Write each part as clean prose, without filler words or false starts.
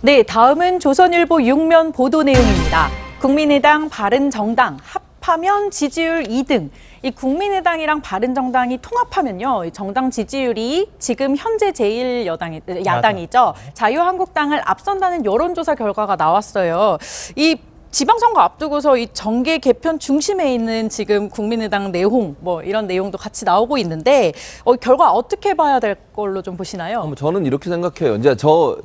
네, 다음은 조선일보 6면 보도 내용입니다. 국민의당, 바른정당 합하면 지지율 2등. 이 국민의당이랑 바른정당이 통합하면요, 정당 지지율이 지금 현재 제일 야당이죠. 자유한국당을 앞선다는 여론조사 결과가 나왔어요. 이 지방선거 앞두고서 이 정계 개편 중심에 있는 지금 국민의당 내홍 뭐 이런 내용도 같이 나오고 있는데 결과 어떻게 봐야 될 걸로 좀 보시나요? 저는 이렇게 생각해요. 이제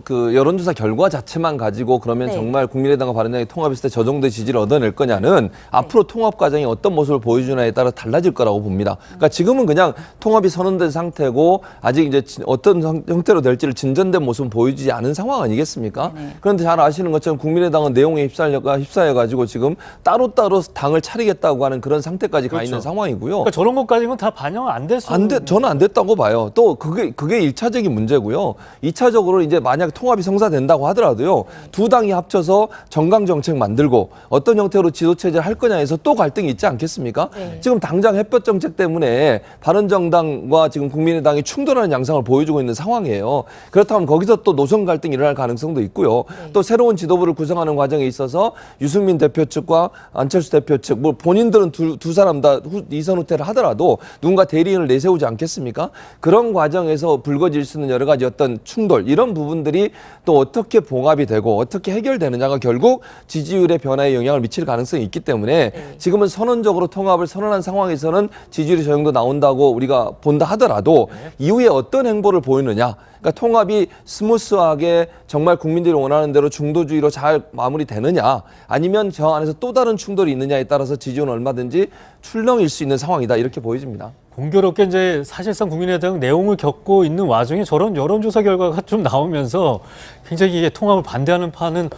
그 여론조사 결과 자체만 가지고 그러면 네. 정말 국민의당과 바른정당이 통합했을 때 저 정도의 지지를 얻어낼 거냐는 앞으로 통합 과정이 어떤 모습을 보여주냐에 따라 달라질 거라고 봅니다. 그러니까 지금은 그냥 통합이 선언된 상태고 아직 이제 어떤 형태로 될지를 진전된 모습은 보여주지 않은 상황 아니겠습니까? 그런데 잘 아시는 것처럼 국민의당은 내용에 휩싸여가지고 지금 따로따로 당을 차리겠다고 하는 그런 상태까지 가 있는 상황이고요. 그러니까 저런 것까지는 다 반영 안 됐어요. 저는 안 됐다고 봐요. 또 그게 1차적인 문제고요. 2차적으로 이제 만약 통합이 성사된다고 하더라도요. 두 당이 합쳐서 정강 정책 만들고 어떤 형태로 지도 체제를 할 거냐에서 또 갈등이 있지 않겠습니까? 네. 지금 당장 햇볕 정책 때문에 바른정당과 지금 국민의당이 충돌하는 양상을 보여주고 있는 상황이에요. 그렇다면 거기서 또 노선 갈등이 일어날 가능성도 있고요. 또 새로운 지도부를 구성하는 과정에 있어서 유승민 대표 측과 안철수 대표 측, 뭐 본인들은 두 사람 다 이선 후퇴를 하더라도 누군가 대리인을 내세우지 않겠습니까? 그런 과정에서 불거질 수 있는 여러 가지 어떤 충돌, 이런 부분들이 또 어떻게 봉합이 되고 어떻게 해결되느냐가 결국 지지율의 변화에 영향을 미칠 가능성이 있기 때문에 지금은 선언적으로 통합을 선언한 상황에서는 지지율이 저 정도 나온다고 우리가 본다 하더라도 이후에 어떤 행보를 보이느냐, 그러니까 통합이 스무스하게 정말 국민들이 원하는 대로 중도주의로 잘 마무리되느냐, 아니면 저 안에서 또 다른 충돌이 있느냐에 따라서 지지율은 얼마든지 출렁일 수 있는 상황이다, 이렇게 보여집니다. 공교롭게 이제 사실상 국민의당 내용을 겪고 있는 와중에 저런 여론조사 결과가 좀 나오면서 굉장히 이게 통합을 반대하는 파는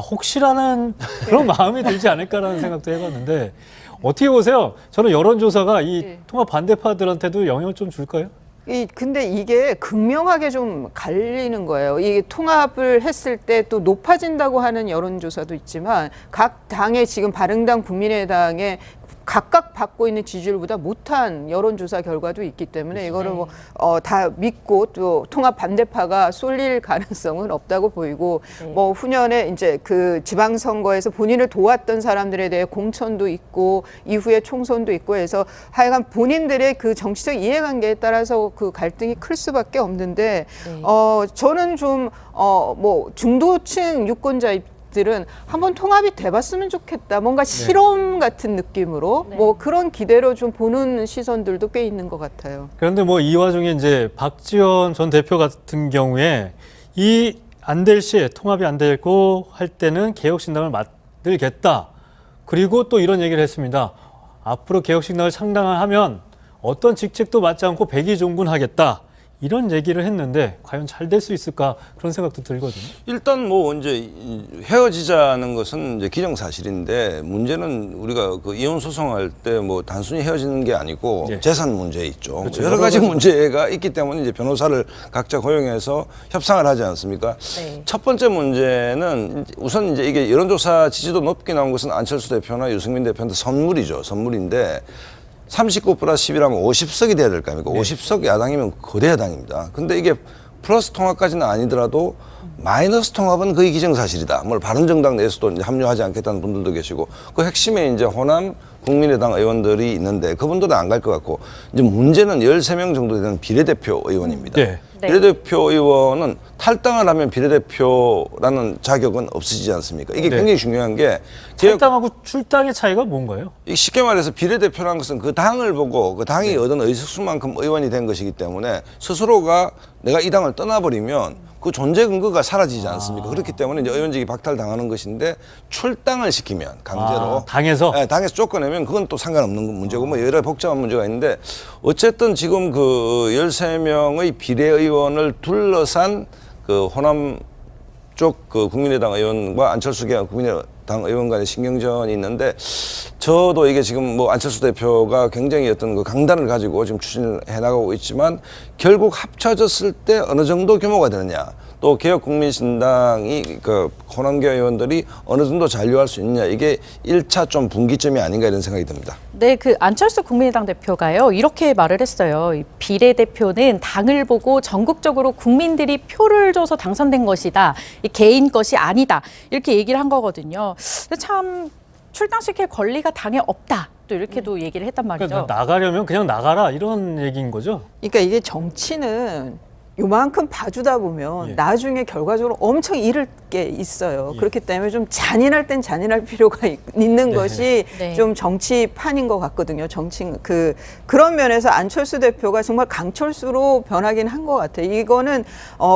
혹시라는 그런 마음이 들지 않을까라는 생각도 해봤는데 어떻게 보세요? 저는 여론조사가 이 통합 반대파들한테도 영향을 좀 줄까요? 근데 이게 극명하게 좀 갈리는 거예요. 이 통합을 했을 때 또 높아진다고 하는 여론조사도 있지만 각 당의 지금 바른당, 국민의당의 각각 받고 있는 지지율보다 못한 여론조사 결과도 있기 때문에 이거를 다 믿고 또 통합 반대파가 쏠릴 가능성은 없다고 보이고 뭐 후년에 이제 그 지방선거에서 본인을 도왔던 사람들에 대해 공천도 있고 이후에 총선도 있고 해서 하여간 본인들의 그 정치적 이해관계에 따라서 그 갈등이 클 수밖에 없는데 저는 좀 뭐 중도층 유권자 들은 한번 통합이 돼봤으면 좋겠다. 뭔가 실험 같은 느낌으로 뭐 그런 기대로 좀 보는 시선들도 꽤 있는 것 같아요. 그런데 뭐 이 와중에 이제 박지원 전 대표 같은 경우에 이 안 될 시에 통합이 안 되고 할 때는 개혁신당을 만들겠다. 그리고 또 이런 얘기를 했습니다. 앞으로 개혁신당을 창당하면 어떤 직책도 맡지 않고 백의종군하겠다. 이런 얘기를 했는데 과연 잘 될 수 있을까 그런 생각도 들거든요. 일단 뭐 이제 헤어지자는 것은 이제 기정사실인데 문제는 우리가 그 이혼 소송할 때 뭐 단순히 헤어지는 게 아니고 재산 문제 있죠. 그렇죠. 여러 가지 문제가 있기 때문에 이제 변호사를 각자 고용해서 협상을 하지 않습니까? 첫 번째 문제는 우선 이제 이게 여론조사 지지도 높게 나온 것은 안철수 대표나 유승민 대표한테 선물이죠. 선물인데 39 플러스 10이라면 50석이 돼야 될 거 아닙니까? 50석 야당이면 거대 야당입니다. 근데 이게 플러스 통합까지는 아니더라도 마이너스 통합은 거의 기정사실이다. 뭐 바른정당 내에서도 이제 합류하지 않겠다는 분들도 계시고 그 핵심에 이제 호남 국민의당 의원들이 있는데 그분들은 안 갈 것 같고 이제 문제는 13명 정도 되는 비례대표 의원입니다. 비례대표 의원은 탈당을 하면 비례대표라는 자격은 없어지지 않습니까? 이게 굉장히 중요한 게 탈당하고 출당의 차이가 뭔가요? 쉽게 말해서 비례대표라는 것은 그 당을 보고 그 당이 얻은 의석수만큼 의원이 된 것이기 때문에 스스로가 내가 이 당을 떠나버리면 그 존재 근거가 사라지지 않습니까? 그렇기 때문에 이제 의원직이 박탈당하는 것인데 출당을 시키면 강제로 당에서 당에서 쫓겨내면 그건 또 상관없는 문제고 뭐 여러 복잡한 문제가 있는데 어쨌든 지금 그 13명의 비례의원을 둘러싼 그 호남 쪽 그 국민의당 의원과 안철수 국민의당 의원 간의 신경전이 있는데 저도 이게 지금 뭐 안철수 대표가 굉장히 어떤 그 강단을 가지고 지금 추진을 해나가고 있지만 결국 합쳐졌을 때 어느 정도 규모가 되느냐 또 개혁국민신당이 그 호남계 의원들이 어느 정도 잔류할 수 있느냐, 이게 1차 좀 분기점이 아닌가 이런 생각이 듭니다. 네, 그 안철수 국민의당 대표가요, 이렇게 말을 했어요. 이 비례대표는 당을 보고 전국적으로 국민들이 표를 줘서 당선된 것이다. 이 개인 것이 아니다. 이렇게 얘기를 한 거거든요. 근데 참 출당시킬 권리가 당에 없다. 또 이렇게도 얘기를 했단 말이죠. 그러니까 나가려면 그냥 나가라 이런 얘기인 거죠. 그러니까 이게 정치는 요만큼 봐주다 보면 예. 나중에 결과적으로 엄청 잃을 게 있어요. 예. 그렇기 때문에 좀 잔인할 땐 잔인할 필요가 있는 네. 것이 네. 좀 정치판인 것 같거든요. 그런 면에서 안철수 대표가 정말 강철수로 변하긴 한 것 같아요. 이거는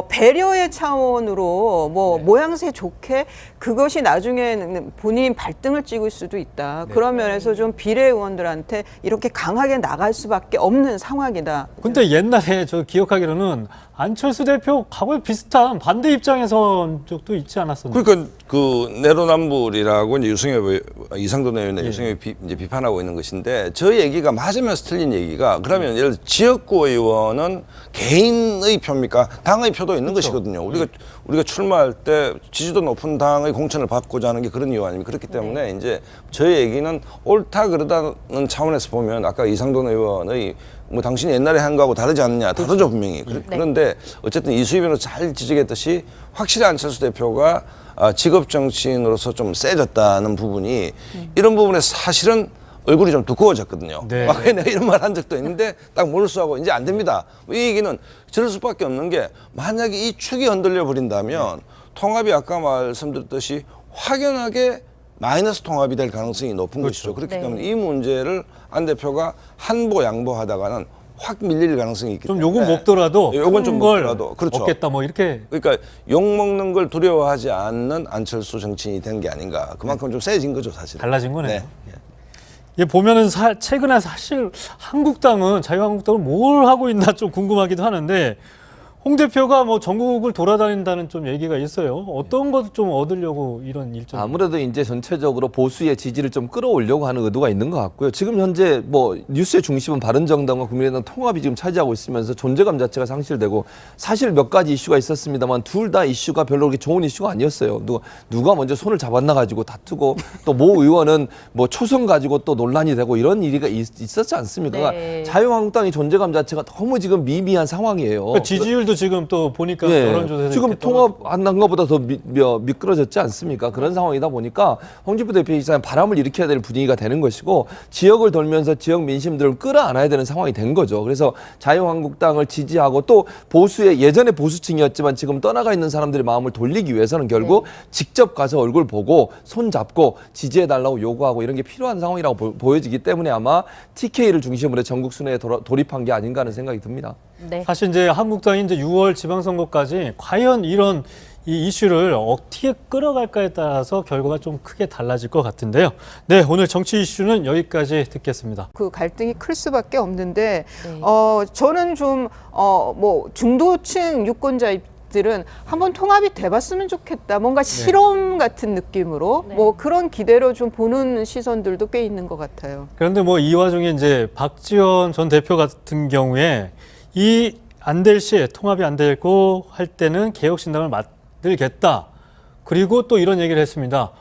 배려의 차원으로 뭐 모양새 좋게 그것이 나중에 본인 발등을 찍을 수도 있다. 그런 면에서 좀 비례의원들한테 이렇게 강하게 나갈 수밖에 없는 상황이다. 근데 옛날에 저 기억하기로는 안철수 대표 과거에 비슷한 반대 입장에 선 적도 있지 않았었나요? 그러니까 그 내로남불이라고 이제 이상돈 의원의 유승엽이 이제 비판하고 있는 것인데, 저 얘기가 맞으면서 틀린 얘기가, 그러면 예를 들어 지역구 의원은 개인의 표입니까? 당의 표도 있는 것이거든요. 우리가 출마할 때 지지도 높은 당의 공천을 받고자 하는 게 그런 이유 아닙니까? 그렇기 때문에 이제 저희 얘기는 옳다 그러다는 차원에서 보면 아까 이상돈 의원의 뭐 당신이 옛날에 한 거하고 다르지 않느냐, 다르죠 분명히. 그런데 어쨌든 이수희 변호사 잘 지적했듯이 확실히 안철수 대표가 직업 정치인으로서 좀 세졌다는 부분이 이런 부분에 사실은 얼굴이 좀 두꺼워졌거든요. 네. 과거에 내가 이런 말 한 적도 있는데 딱 몰수하고 이제 안 됩니다. 이 얘기는 저럴 수밖에 없는 게, 만약에 이 축이 흔들려 버린다면 통합이 아까 말씀드렸듯이 확연하게 마이너스 통합이 될 가능성이 높은 것이죠. 그렇기 네. 때문에 이 문제를 안 대표가 한보 양보하다가는 확 밀릴 가능성이 있기 좀 때문에 욕은 먹더라도 요건 좀 걸 먹더라도 그렇죠. 먹겠다 뭐 이렇게. 그러니까 욕 먹는 걸 두려워하지 않는 안철수 정치인이 된 게 아닌가. 그만큼 좀 세진 거죠, 사실. 달라진 거네요. 네. 예, 보면은 최근에 사실 한국당은, 자유한국당은 뭘 하고 있나 좀 궁금하기도 하는데, 홍 대표가 뭐 전국을 돌아다닌다는 좀 얘기가 있어요. 어떤 것을 좀 얻으려고 이런 일정? 아무래도 이제 전체적으로 보수의 지지를 좀 끌어올려고 하는 의도가 있는 것 같고요. 지금 현재 뭐 뉴스의 중심은 바른정당과 국민의당 통합이 지금 차지하고 있으면서 존재감 자체가 상실되고, 사실 몇 가지 이슈가 있었습니다만 둘 다 이슈가 별로 그렇게 좋은 이슈가 아니었어요. 누가 먼저 손을 잡았나 가지고 다투고, 또 모 의원은 뭐 초선 가지고 또 논란이 되고 이런 일이 있었지 않습니까? 네. 그러니까 자유한국당의 존재감 자체가 너무 지금 미미한 상황이에요. 그러니까 지지율도 지금 또 보니까 예, 여론조사에서 지금 이렇게 통합 안 한 것보다 더 미끄러졌지 않습니까? 그런 상황이다 보니까 홍준표 대표 입장에 바람을 일으켜야 될 분위기가 되는 것이고, 지역을 돌면서 지역 민심들을 끌어안아야 되는 상황이 된 거죠. 그래서 자유한국당을 지지하고, 또 보수의 예전에 보수층이었지만 지금 떠나가 있는 사람들의 마음을 돌리기 위해서는 결국 직접 가서 얼굴 보고 손 잡고 지지해달라고 요구하고 이런 게 필요한 상황이라고 보여지기 때문에 아마 TK를 중심으로 전국 순회에 돌입한 게 아닌가 하는 생각이 듭니다. 네. 사실 이제 한국당이 이제 6월 지방선거까지 과연 이런 이 이슈를 어떻게 끌어갈까에 따라서 결과가 좀 크게 달라질 것 같은데요. 네, 오늘 정치 이슈는 여기까지 듣겠습니다. 그 갈등이 클 수밖에 없는데 저는 좀 뭐 중도층 유권자들은 한번 통합이 돼봤으면 좋겠다. 뭔가 실험 같은 느낌으로 뭐 그런 기대로 좀 보는 시선들도 꽤 있는 것 같아요. 그런데 뭐 이 와중에 이제 박지원 전 대표 같은 경우에 이 안 될 시에, 통합이 안 되고 할 때는 개혁신당을 만들겠다. 그리고 또 이런 얘기를 했습니다.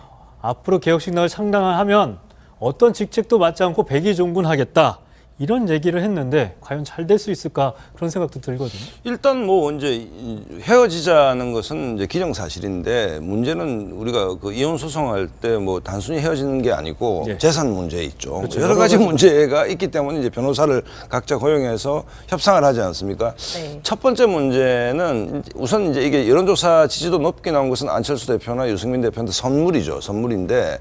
앞으로 개혁신당을 창당하면 어떤 직책도 맡지 않고 백의종군하겠다. 이런 얘기를 했는데 과연 잘 될 수 있을까, 그런 생각도 들거든요. 일단 뭐 이제 헤어지자는 것은 이제 기정사실인데, 문제는 우리가 그 이혼 소송할 때 뭐 단순히 헤어지는 게 아니고 예. 재산 문제 있죠. 그렇죠. 여러 가지 문제가 있기 때문에 이제 변호사를 각자 고용해서 협상을 하지 않습니까? 네. 첫 번째 문제는 우선 이제 이게 여론조사 지지도 높게 나온 것은 안철수 대표나 유승민 대표한테 선물이죠. 선물인데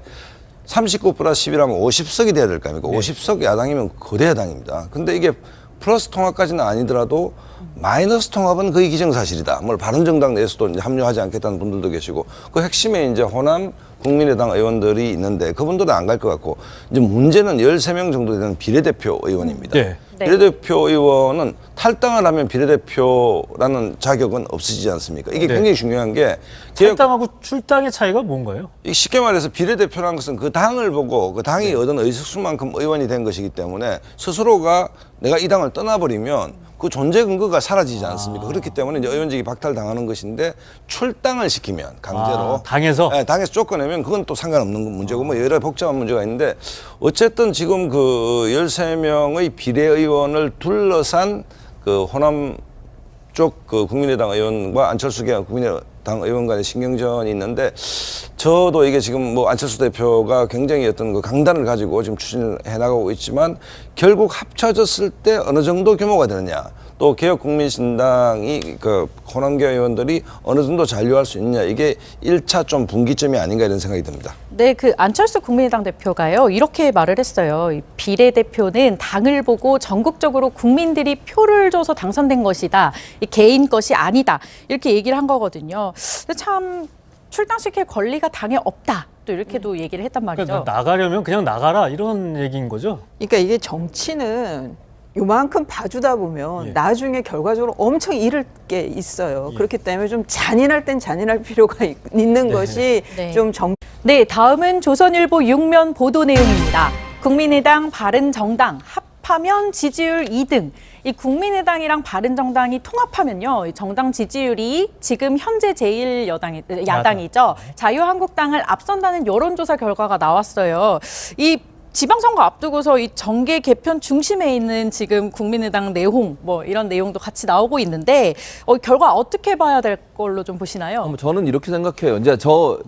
39 플러스 10이라면 50석이 돼야 될 거 아닙니까? 50석 야당이면 거대 야당입니다. 근데 이게 플러스 통합까지는 아니더라도 마이너스 통합은 거의 기정사실이다. 뭘 바른정당 내에서도 이제 합류하지 않겠다는 분들도 계시고, 그 핵심에 이제 호남 국민의당 의원들이 있는데 그분들은 안 갈 것 같고, 이제 문제는 13명 정도 되는 비례대표 의원입니다. 네. 네. 비례대표 의원은 탈당을 하면 비례대표라는 자격은 없어지지 않습니까? 이게 네. 굉장히 중요한 게, 탈당하고 출당의 차이가 뭔가요? 쉽게 말해서 비례대표라는 것은 그 당을 보고 그 당이 얻은 의석수만큼 의원이 된 것이기 때문에 스스로가 내가 이 당을 떠나버리면 그 존재 근거가 사라지지 않습니까? 그렇기 때문에 이제 의원직이 박탈당하는 것인데 출당을 시키면 강제로 당에서 네, 당에서 쫓겨내면 그건 또 상관없는 문제고 뭐 여러 복잡한 문제가 있는데 어쨌든 지금 그 13명의 비례의원을 둘러싼 그 호남 쪽 그 국민의당 의원과 안철수 국민의당 의원 간의 신경전이 있는데 저도 이게 지금 뭐 안철수 대표가 굉장히 어떤 그 강단을 가지고 지금 추진을 해나가고 있지만 결국 합쳐졌을 때 어느 정도 규모가 되느냐 또 개혁국민신당이 그 호남계 의원들이 어느 정도 잔류할 수 있느냐 이게 1차 좀 분기점이 아닌가 이런 생각이 듭니다. 네, 그 안철수 국민의당 대표가요 이렇게 말을 했어요. 이 비례대표는 당을 보고 전국적으로 국민들이 표를 줘서 당선된 것이다. 이 개인 것이 아니다. 이렇게 얘기를 한 거거든요. 근데 참 출당시킬 권리가 당에 없다. 또 이렇게도 얘기를 했단 말이죠. 그러니까 나가려면 그냥 나가라 이런 얘기인 거죠. 그러니까 이게 정치는 요만큼 봐주다 보면 나중에 결과적으로 엄청 잃을 게 있어요. 그렇기 때문에 좀 잔인할 땐 잔인할 필요가 있는 것이 좀 네, 다음은 조선일보 6면 보도 내용입니다. 국민의당, 바른정당 합하면 지지율 2등. 이 국민의당이랑 바른정당이 통합하면요, 정당 지지율이 지금 현재 제일 야당이죠. 자유한국당을 앞선다는 여론조사 결과가 나왔어요. 이 지방선거 앞두고서 이 정계 개편 중심에 있는 지금 국민의당 내홍 뭐 이런 내용도 같이 나오고 있는데 결과 어떻게 봐야 될 걸로 좀 보시나요? 저는 이렇게 생각해요. 이제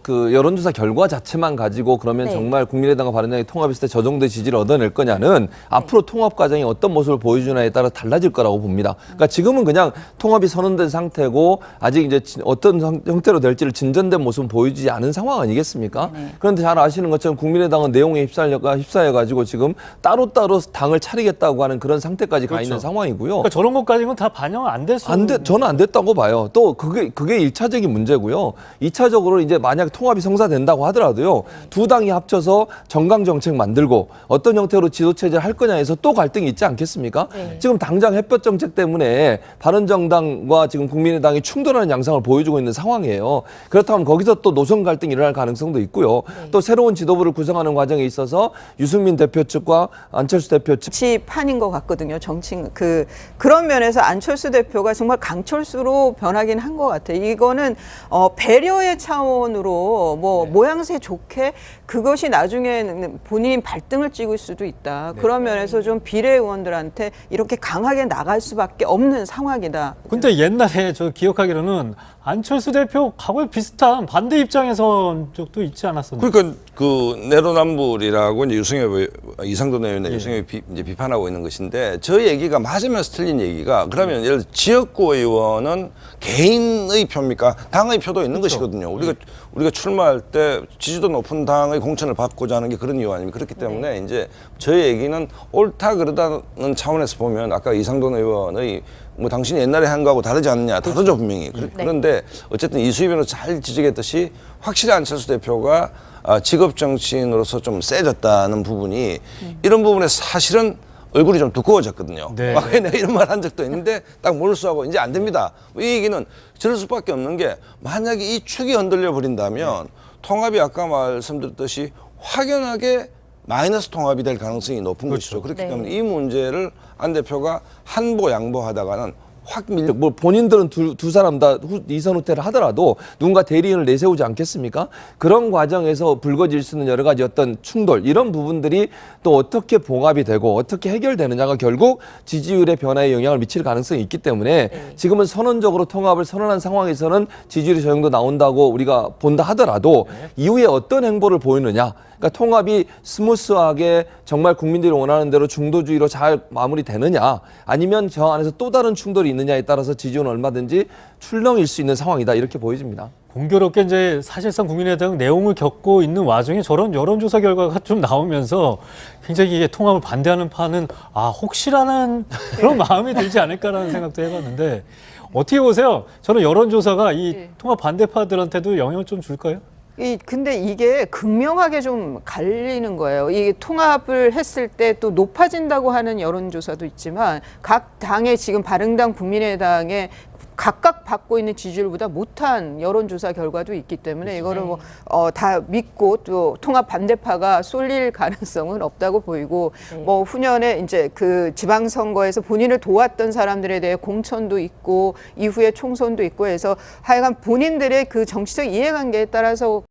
그 여론조사 결과 자체만 가지고 그러면 정말 국민의당과 바른정당이 통합했을 때 저 정도의 지지를 얻어낼 거냐는 앞으로 통합 과정이 어떤 모습을 보여주냐에 따라 달라질 거라고 봅니다. 그러니까 지금은 그냥 통합이 선언된 상태고 아직 이제 어떤 형태로 될지를 진전된 모습은 보여주지 않은 상황 아니겠습니까? 그런데 잘 아시는 것처럼 국민의당은 내용에 휩싸여가지고 지금 따로따로 당을 차리겠다고 하는 그런 상태까지 가 있는 상황이고요. 그러니까 저런 것까지는 다 반영 안 됐어요. 저는 안 됐다고 봐요. 또 그게 1차적인 문제고요. 2차적으로 이제 만약 통합이 성사된다고 하더라도요. 두 당이 합쳐서 정강 정책 만들고 어떤 형태로 지도체제를 할 거냐 해서 또 갈등이 있지 않겠습니까? 지금 당장 햇볕 정책 때문에 바른정당과 지금 국민의당이 충돌하는 양상을 보여주고 있는 상황이에요. 그렇다면 거기서 또 노선 갈등이 일어날 가능성도 있고요. 또 새로운 지도부를 구성하는 과정에 있어서 유승민 대표 측과 안철수 대표 측 정치판인 것 같거든요. 그런 면에서 안철수 대표가 정말 강철수로 변하긴 한 것 같아요. 이거는 배려의 차원으로 뭐 모양새 좋게 그것이 나중에 본인 발등을 찍을 수도 있다. 그런 면에서 좀 비례의원들한테 이렇게 강하게 나갈 수밖에 없는 상황이다. 근데 옛날에 저 기억하기로는 안철수 대표 과거에 비슷한 반대 입장에 선 적도 있지 않았었나요? 그러니까 그 내로남불이라고 이제 이상돈 의원의 유승엽이 이제 비판하고 있는 것인데 저 얘기가 맞으면서 틀린 얘기가 그러면 예를 들어 지역구 의원은 개인의 표입니까? 당의 표도 있는 것이거든요. 우리가 출마할 때 지지도 높은 당의 공천을 받고자 하는 게 그런 이유 아닙니까? 그렇기 때문에 이제 저희 얘기는 옳다 그러다는 차원에서 보면 아까 이상돈 의원의 뭐 당신이 옛날에 한 거하고 다르지 않느냐 다르죠 분명히. 그런데 어쨌든 이수희 변호사 잘 지적했듯이 확실히 안철수 대표가 직업 정치인으로서 좀 세졌다는 부분이 이런 부분에 사실은 얼굴이 좀 두꺼워졌거든요. 막 내가 이런 말 한 적도 있는데 딱 몰수하고 이제 안 됩니다. 이 얘기는 저럴 수밖에 없는 게 만약에 이 축이 흔들려 버린다면 통합이 아까 말씀드렸듯이 확연하게 마이너스 통합이 될 가능성이 높은 것이죠. 그렇기 때문에 이 문제를 안 대표가 한보 양보하다가는 뭐 본인들은 두 사람 다 이선 후퇴를 하더라도 누군가 대리인을 내세우지 않겠습니까? 그런 과정에서 불거질 수 있는 여러 가지 어떤 충돌 이런 부분들이 또 어떻게 봉합이 되고 어떻게 해결되느냐가 결국 지지율의 변화에 영향을 미칠 가능성이 있기 때문에 지금은 선언적으로 통합을 선언한 상황에서는 지지율이 저 정도 나온다고 우리가 본다 하더라도 이후에 어떤 행보를 보이느냐 그러니까 통합이 스무스하게 정말 국민들이 원하는 대로 중도주의로 잘 마무리되느냐 아니면 저 안에서 또 다른 충돌이 있느냐에 따라서 지지율은 얼마든지 출렁일 수 있는 상황이다 이렇게 보여집니다. 공교롭게 이제 사실상 국민의당 내용을 겪고 있는 와중에 저런 여론조사 결과가 좀 나오면서 굉장히 이게 통합을 반대하는 파는 혹시라는 그런 마음이 들지 않을까라는 생각도 해봤는데 어떻게 보세요? 저는 여론조사가 이 통합 반대파들한테도 영향을 좀 줄까요? 근데 이게 극명하게 좀 갈리는 거예요. 이 통합을 했을 때 또 높아진다고 하는 여론조사도 있지만 각 당의 지금 바른당 국민의당의 각각 받고 있는 지지율보다 못한 여론조사 결과도 있기 때문에 이거를 뭐 다 믿고 또 통합 반대파가 쏠릴 가능성은 없다고 보이고 뭐 후년에 이제 그 지방선거에서 본인을 도왔던 사람들에 대해 공천도 있고 이후에 총선도 있고 해서 하여간 본인들의 그 정치적 이해관계에 따라서